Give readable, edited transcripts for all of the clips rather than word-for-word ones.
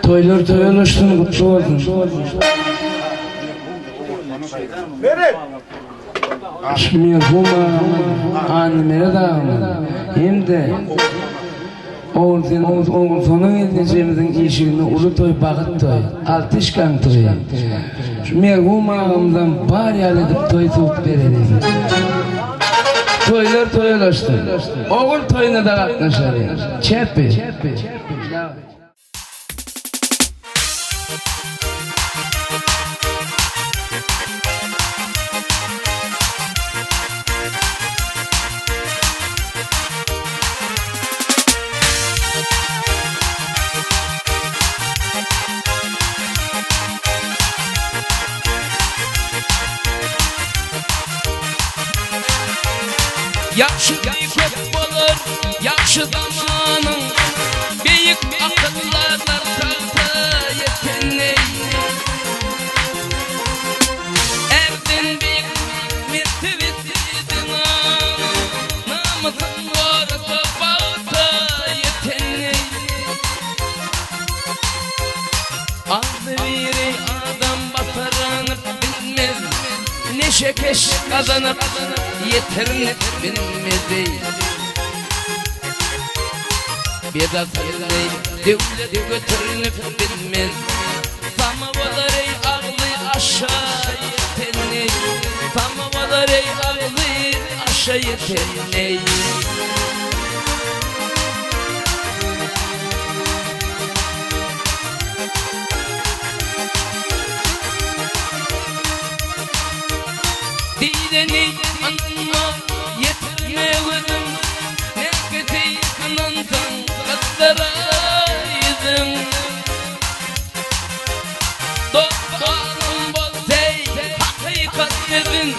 Toylar toyalaştın, kutlu olsun. Merhuma anneme dağılın. Hem de oğul sonun edeceğimizin işini ulu toy, bağıt toy, altışkan toy. Merhuma ağımdan bari edip toy soğuk verelim. Toylar toyalaştı. Oğul toyuna da katlaşar. Çepi. Yaxşı köp olur, yaxşı zamanın büyük akıllar tartı yeteney. Erdin büyük mitvisidin namısın orta bağıta yeteney. Az biri adam batarını bilmez, neşe keş kazanıp yeterini bilmedi. Bir de sayılay devlet götürünüp bilmez. Samavaları ağlı aşağı yeteney. Samavaları ağlı aşağı yeteney. Dileni anma yetirmeyedim, neketi kınansan katlaraydım. Dostlarım bolsey hakikat dedin,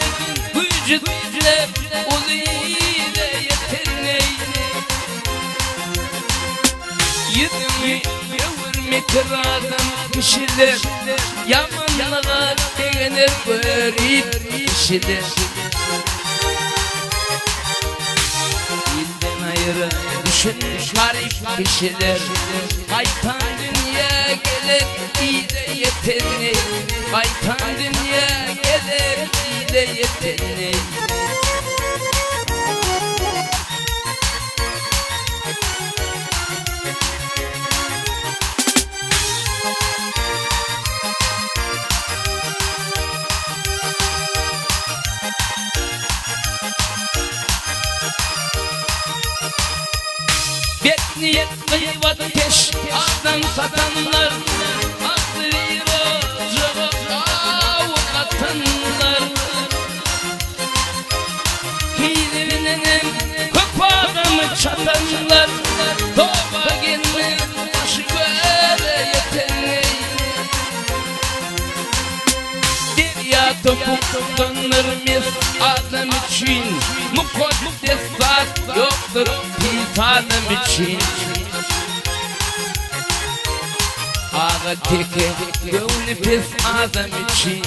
vücutlar oluyla yeteney. Yedimi yavurmek razım kişiler, yamanlığa degenir görüp kişiler. Dilden ayrı düşünmüş garip kişiler, kaytan dünya gelir iyide yeteney. Kaytan dünya gelir iyide yeteney. Niyet kıyvat peş adam satanlar, aklı roca avukatanlar. Hilevinin kopağımı çatanlar, toba gelmez başı böyle yeteney. Derya topuk dönürmez adam için, mukaddes zat yoktur pis adam için. Ağa teke gönlü pis adam için,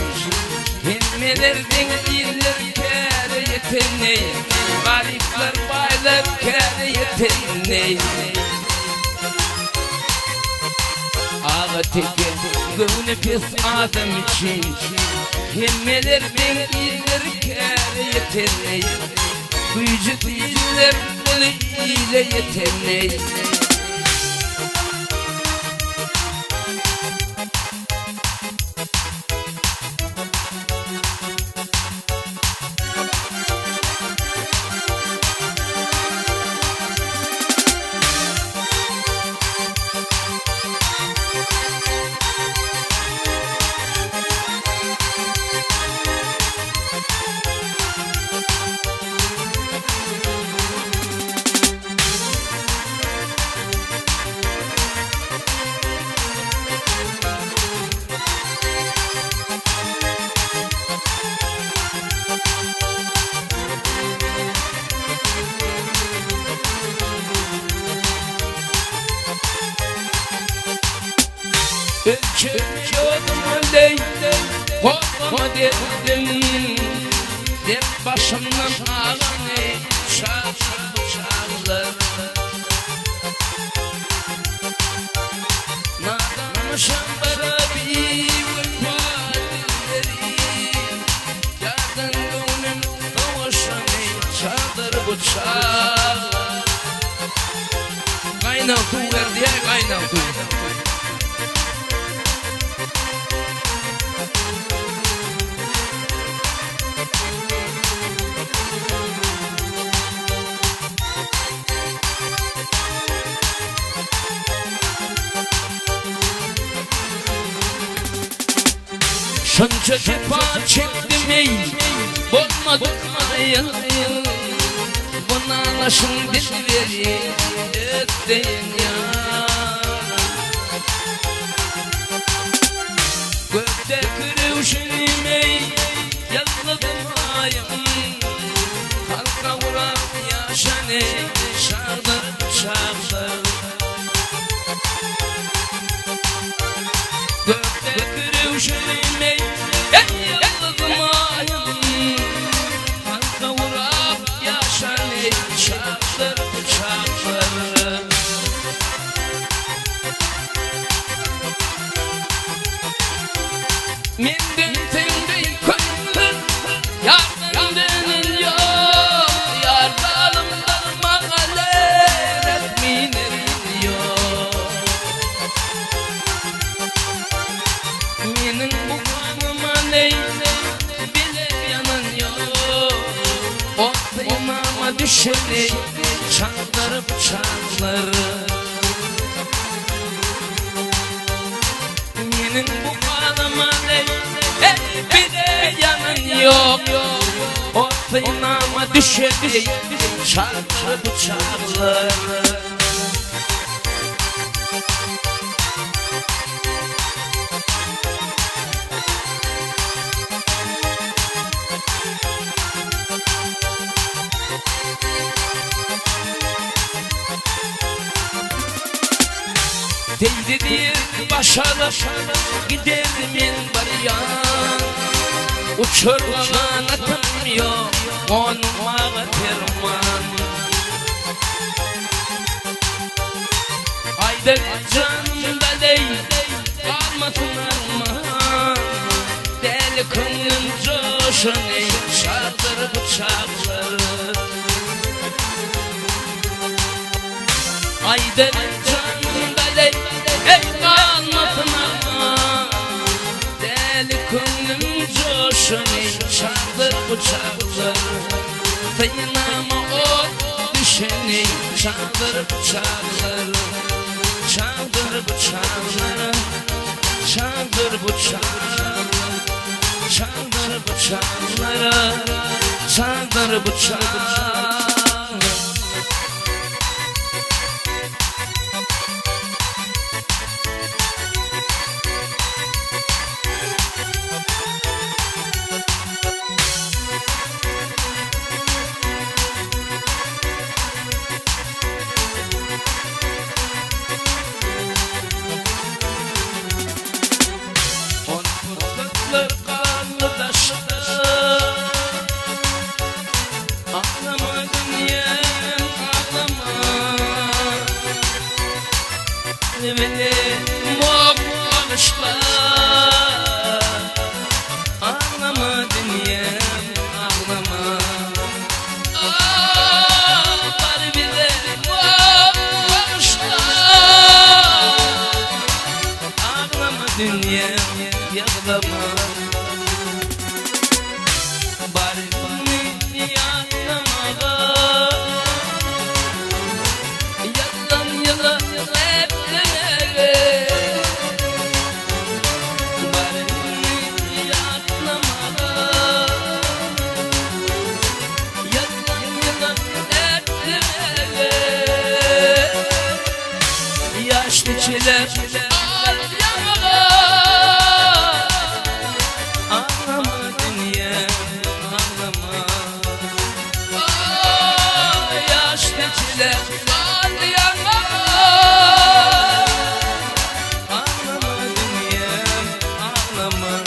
hilmelerden iyiler kâre yeteney. Garipler baylar kâre yeteney. Ağa teke gönlü pis adam için, hilmelerden iyiler kâre yeteney. Vücut iyiler ile yeteney. Ölçülüyordum öyle, korkma dedim. Dep başımdan ağlanı çağlar. şambara bir vefadilleri Yardan gönlüm kavuşanı çadır bıçak Kaynatı verdi ya kaynatı Şunca cefa çektim ey Bozmadık ayıl Bana laşın dilleri Etleyin ya Gökte kırışım ey Yazladım ayım Halka vuran yaşan ey Şardır çağdır Gökte kırışım ey Mendin tendey koyun Yardan dönün yok Yar dalımdan mağaler Etminerin yok Benim bu kanıma neyse Bile yanan yok O imama düşeni Çaldırıp çağları Benim bu kanıma bir de yanın yok O imama düşeni Çaldırıp çağları Değdi değil başarı Giderimin bariyan Uçurmadan atılmıyor Onuma terman Aydır canımda değil Kalmasın armağan Deli könlüm coşanı Şardır bıçakları Aydır canımda değil Hep kalmasın armağan Deli könlüm coşanı Şardır bıçakları Dayanama o düşeni Şardır bıçakları Çaldır bıçakları Çaldır bıçakları Çaldır bıçakları Çaldır bıçakları Kanlı taştı Ağlama dünyam ağlama Beni mok bağışla Ağlama dünyam ağlama Var bile mok bağışla Ağlama dünyam yağlama Yaşlı çile al yamağa Ağlama dünya ağlama Yaşlı çile al yamağa Ağlama dünya ağlama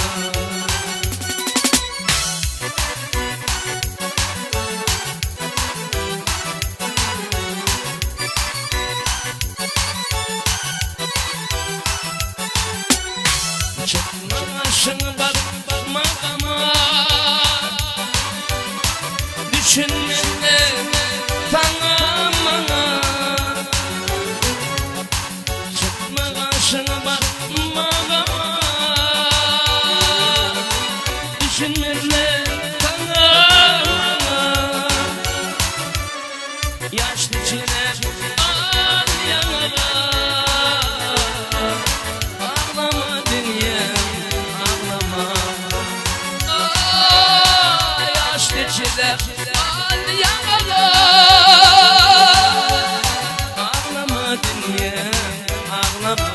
kaşını bakmama düşünmene tanımana çıkma kaşını bakmama düşünmene tanımana yaşlı çile ağlayanlara ağlama dünyam ağlama yaşlı çile ağlayanlara ağlama dünyam ağlama.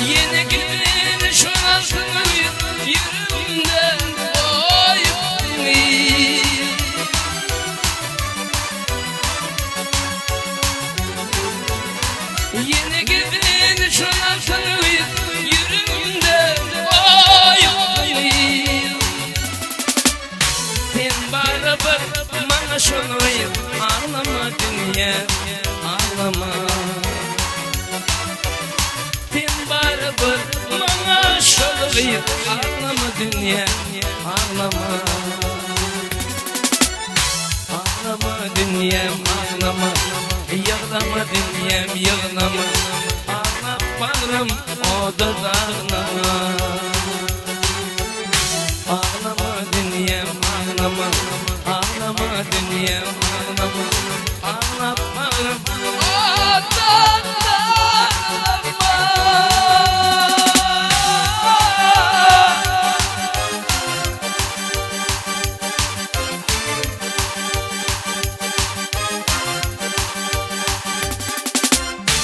Yeni gelin şu altını yüreğimden koyup yeni gelin şu altını yüreğimden koyup sen bana bak bana şunu ağlama dünya ağlama. Barabar bana şöyle ağlama dünya ağlama ağlama dünyam ağlama yağlama dünyam yağlama ağlap bağrım o da ağlama ağlama dünyam ağlama ağlama dünyam ağlama ağlap bağrım o da ağlama.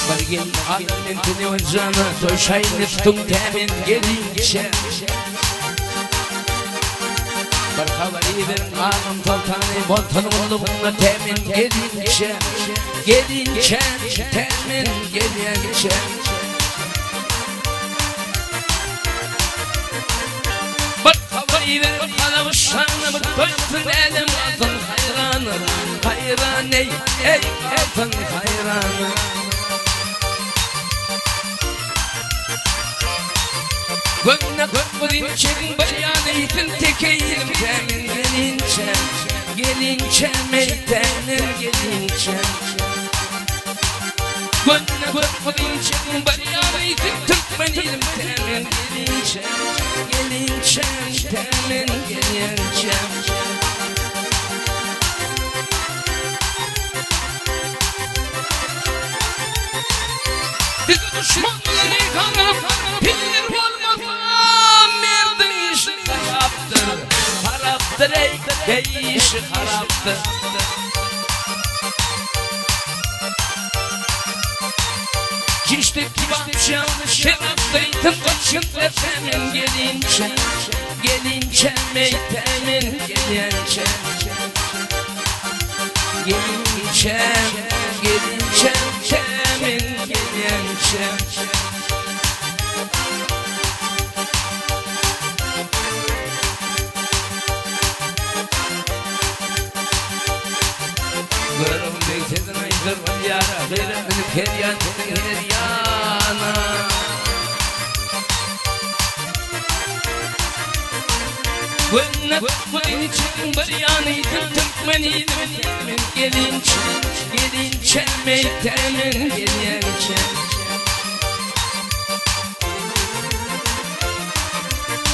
Bargin alemin tini ocağına Toşayını tutun temin gelince Barkavari verin ağam toltanı Bontanımlıkla temin gelince Gelince temin gelince Barkavari verin kalamışlarını Toştun elim altın hayranı Hayran ey altın hayranı Gönne gönne çekin bayanıytın tekeyim temin gelince Gelince meytenin gelince Gönne gönne çekin bayanıytın tekeyim temin gelince Gelince temin gelince Biz düşmanları kanıp bilir olmasa merdin işi haraptır Haraptır ey işi haraptır Kiştik bakşan şeraptaydım koçun efemin gelince Gelince meytemin gelince Gelince gelince temin gelince Gırım bekledin aydır var yara Gırımın keryan keryana Gönne gönne için baryanıydım Tıkmanıydım gelince Gelince meytemin gelince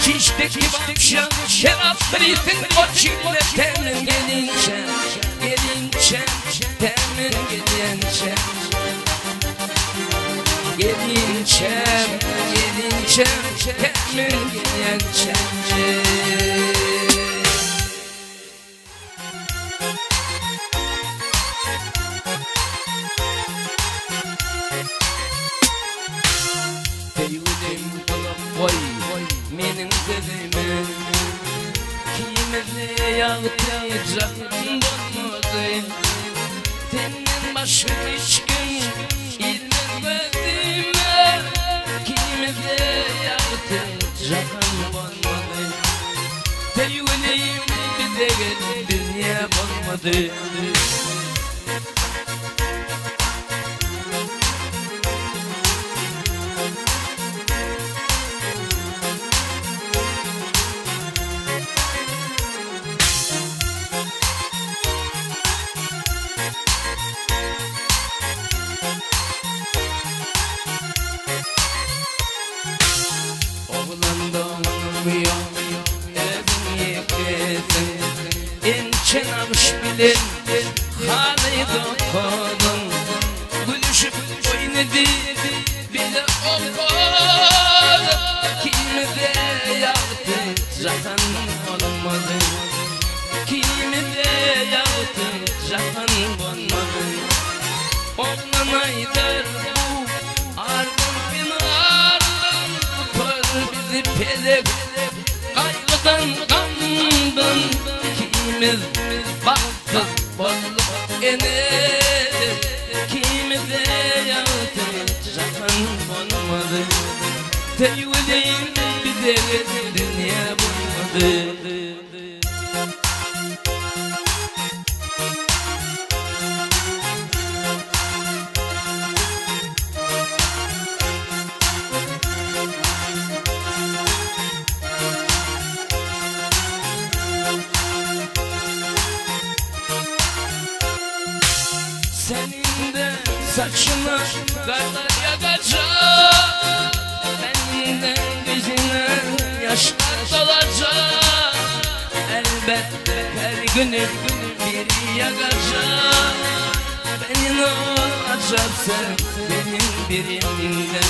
Kişteki bakşan şeraptırıydın Koçinle temin gelince Gelince temin gelince Gelince gelince temin gelince Oy, menin gözüme kıymetli yağdıracak bulmadı Senin başka hiç gün ilmezime kıymetli yağdıracak bulmadı Sevgiliyim bize gel dünya bulmadı çenamış bilin halıydı okudun gülüşüp oynadı bile okudu kimi de yaptı zaten olmadı kimi de yaptı zaten olmadı oğlan aydır bu ardın bin ardın kör bizi pelep kaygıdan kandın kimiz baktık bolluk ener kimi de yaptı zaten olmadı teyvüleyim bize dünya bulmadı senin de saçına karlar yakacak benim de gözüne yaşlar dolacak elbette her günüm biri yakacak beni olacak sen benim birimden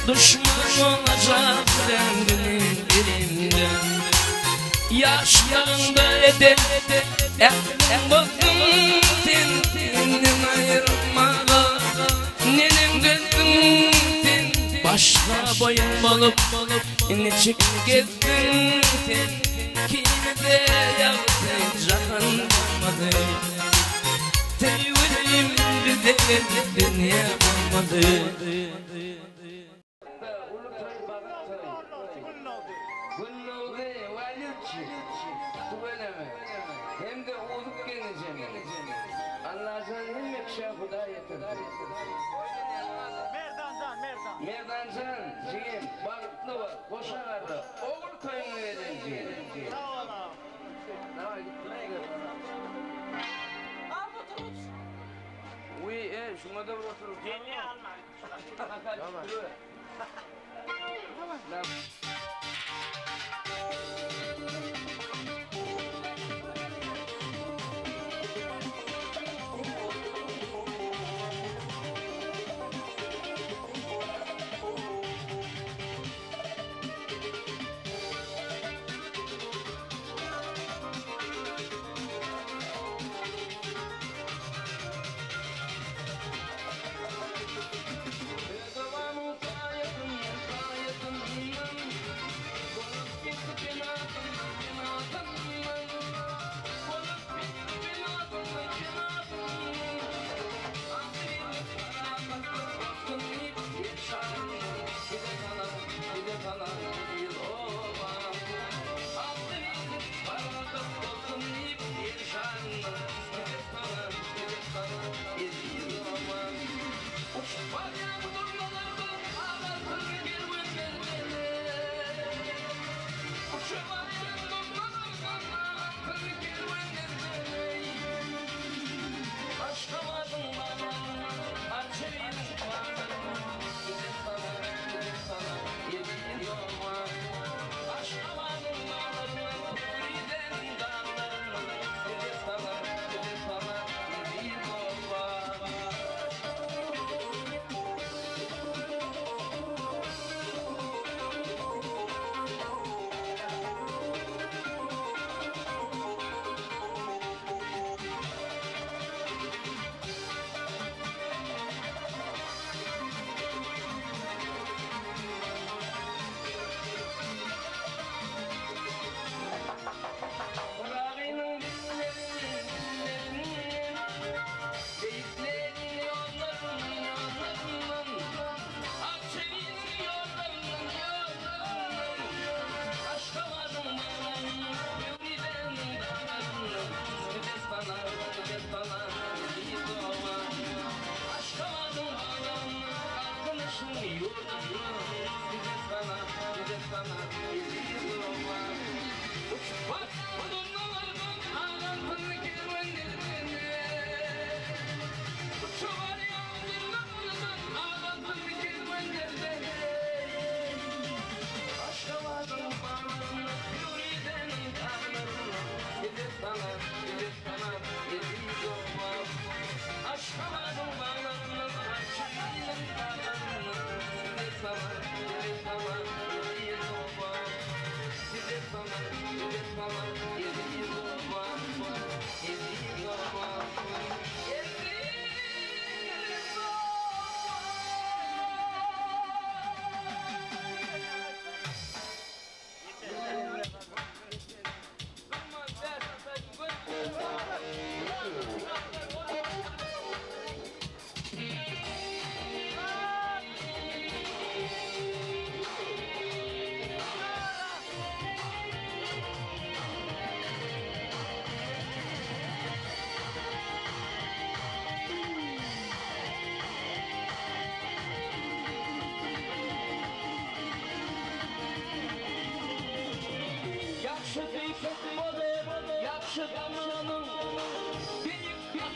düşman olacak sen benim birimden yaşlarında eden en bakım senden ayrılmağa nenem gözüm başka boyun bolup ne çıkıp gezdin kimi de yaptın cahan olmadı teyvülim bize dünya olmadı hem de oğluk geleceğim. Allah'ın hem yakışa Huda yeter. Merdancan, ciğim, balıklı var, boşa vardı. Oğul koyunu verin ciğim. Uy, şuna da bırakırız. Cemil alma. Tamam.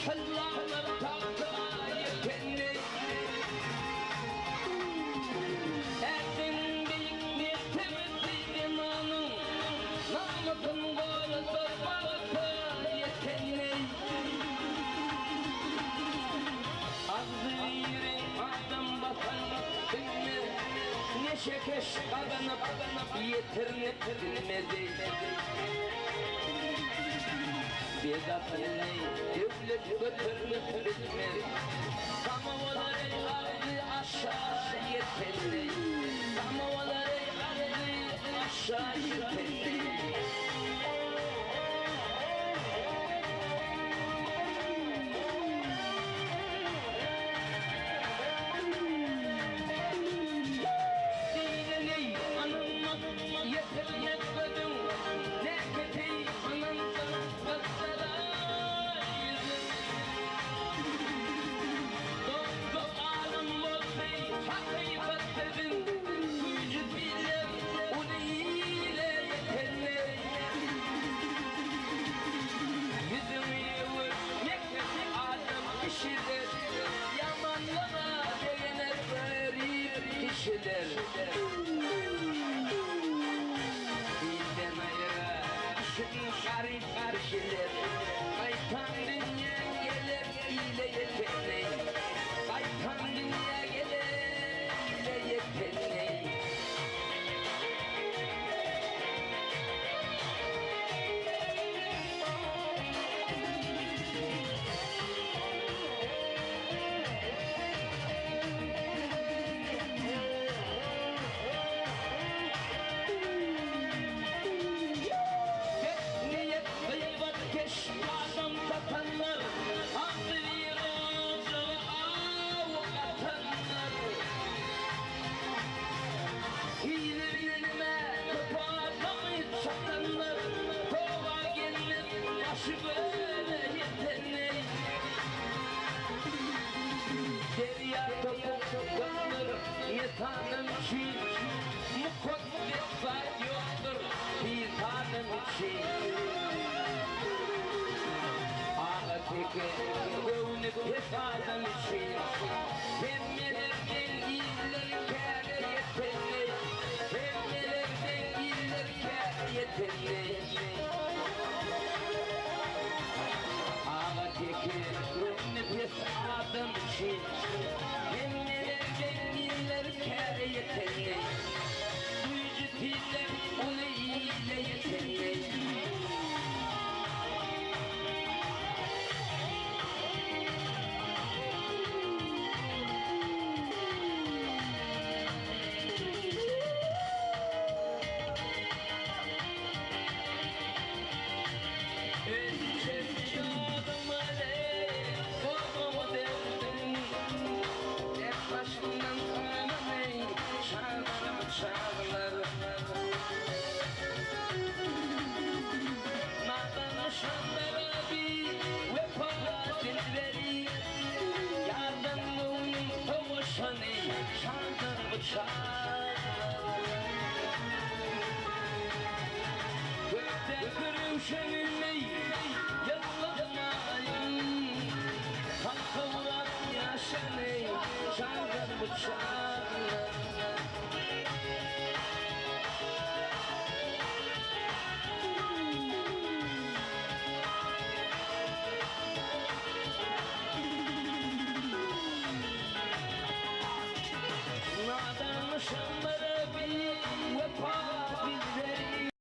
Hızlanır tahta yetenli Erdin büyük temizliğin anın Namusun böyle sormalıkta yetenli Azdır yerin adam bakan dinle Ne şekeş kadanıp yetirnip dinmedi Bedafını devlet götürüp bitmez Samovaları aldı aşağı yeterli Samovaları aldı aşağı yeterli Dinleyi anılmak yeterli kadın Ne kötü anılmak Yamanlığa değiner garip kişiler Bizden ayrı düşün garip karşılar Kaytan dünya gelir ile yeteney Kaytan dünya gelir ile yeteney Adam satanlar, hazır yolcu avukatanlar Hilelerime kapatamayı satanlar Kova gelmez başı böyle yeteney Derya topuklanır insanın için Mukaddes var yoktur bir tanem için Ağateke gövnüp hesabım için Hemmelerden iyiler kâre yetenli Hemmelerden iyiler kâre yetenli Ağateke gövnüp hesabım için Hemmelerden iyiler kâre yetenli Duyucu diller onu iyiyle yetenli Çağlar Nadanışanlara bir vefa dilleri Yardımın kavuşanı Çağlar bıçağı